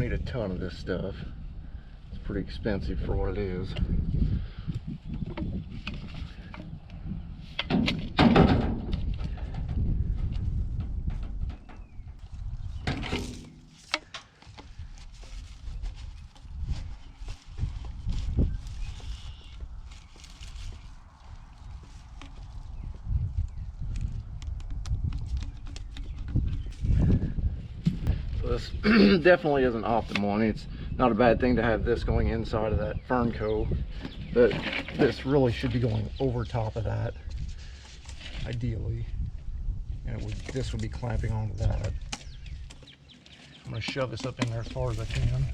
need a ton of this stuff. It's pretty expensive for what it is. This definitely isn't optimal. I mean, it's not a bad thing to have this going inside of that fern coat, but this really should be going over top of that, ideally. And this would be clamping onto that. I'm going to shove this up in there as far as I can.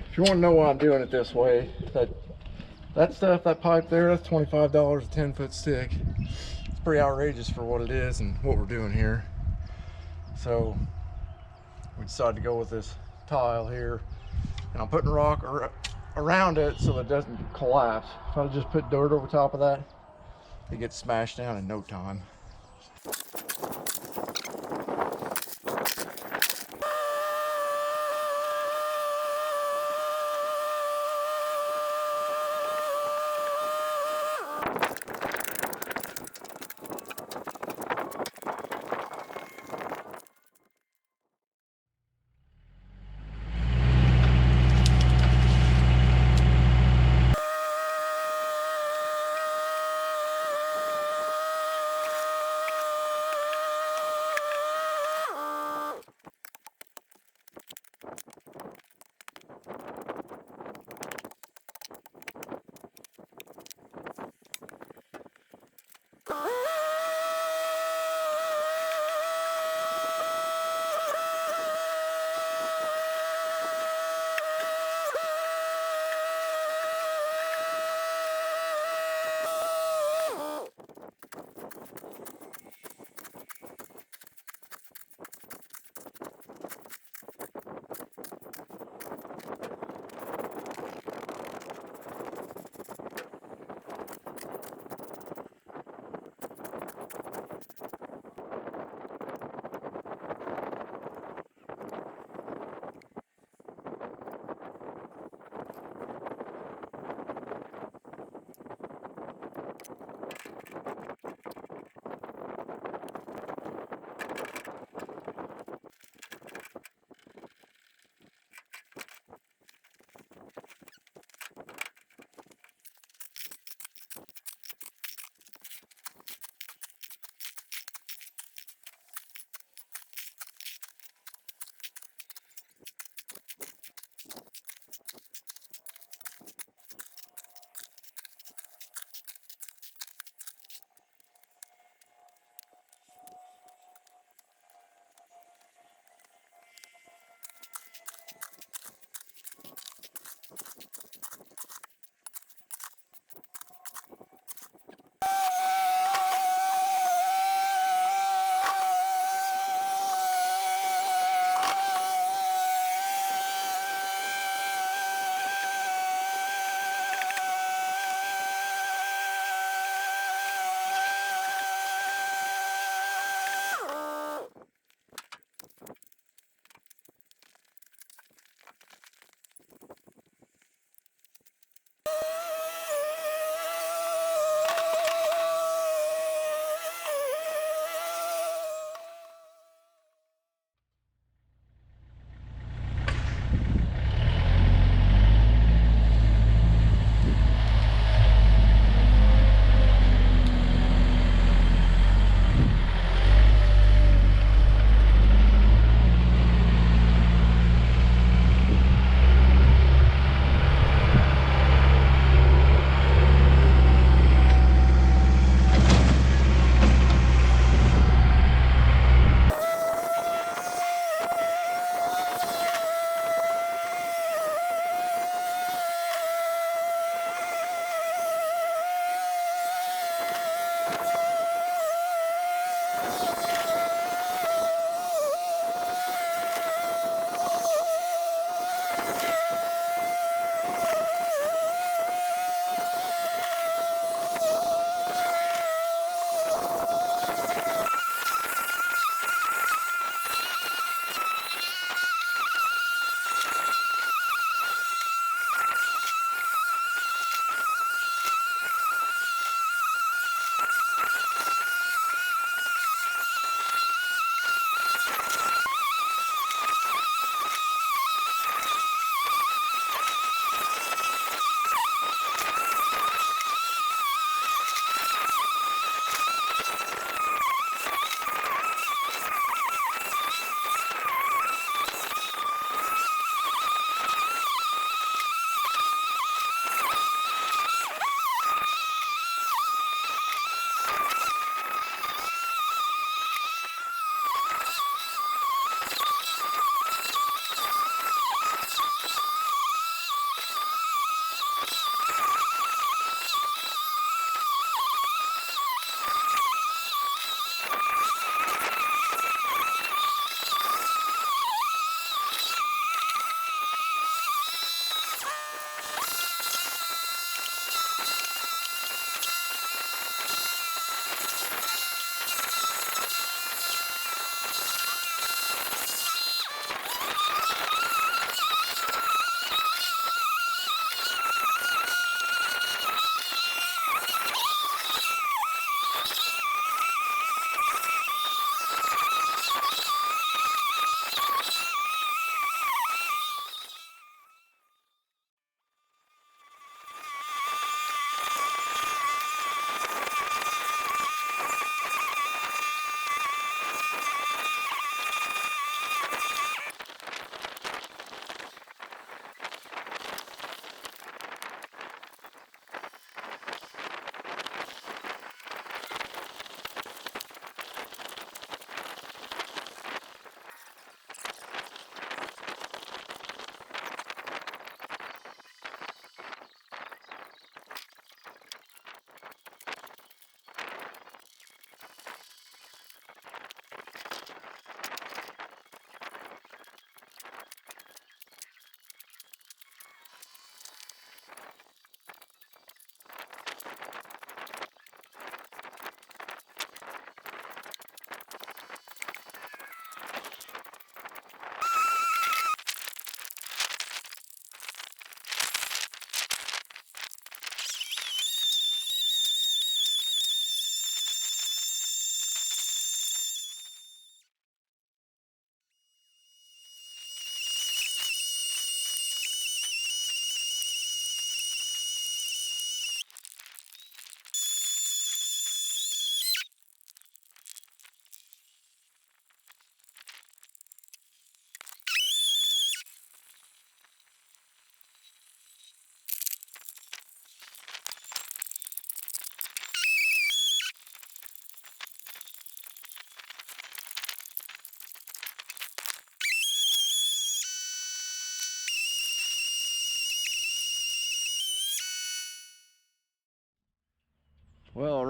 If you want to know why I'm doing it this way, that stuff, that pipe there, that's $25 a 10-foot stick. It's pretty outrageous for what it is and what we're doing here. So we decided to go with this tile here, and I'm putting rock around it so that it doesn't collapse. If I just put dirt over top of that, it gets smashed down in no time.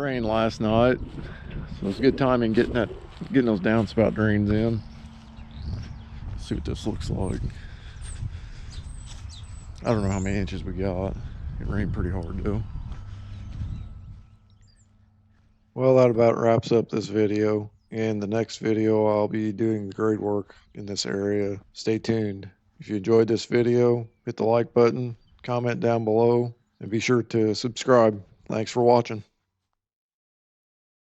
rained last night, so it's good timing getting those downspout drains in. Let's see what this looks like. I don't know how many inches we got. It rained pretty hard though. Well, that about wraps up this video. In the next video, I'll be doing the grade work in this area. Stay tuned. If you enjoyed this video, hit the like button, comment down below, and be sure to subscribe. Thanks for watching.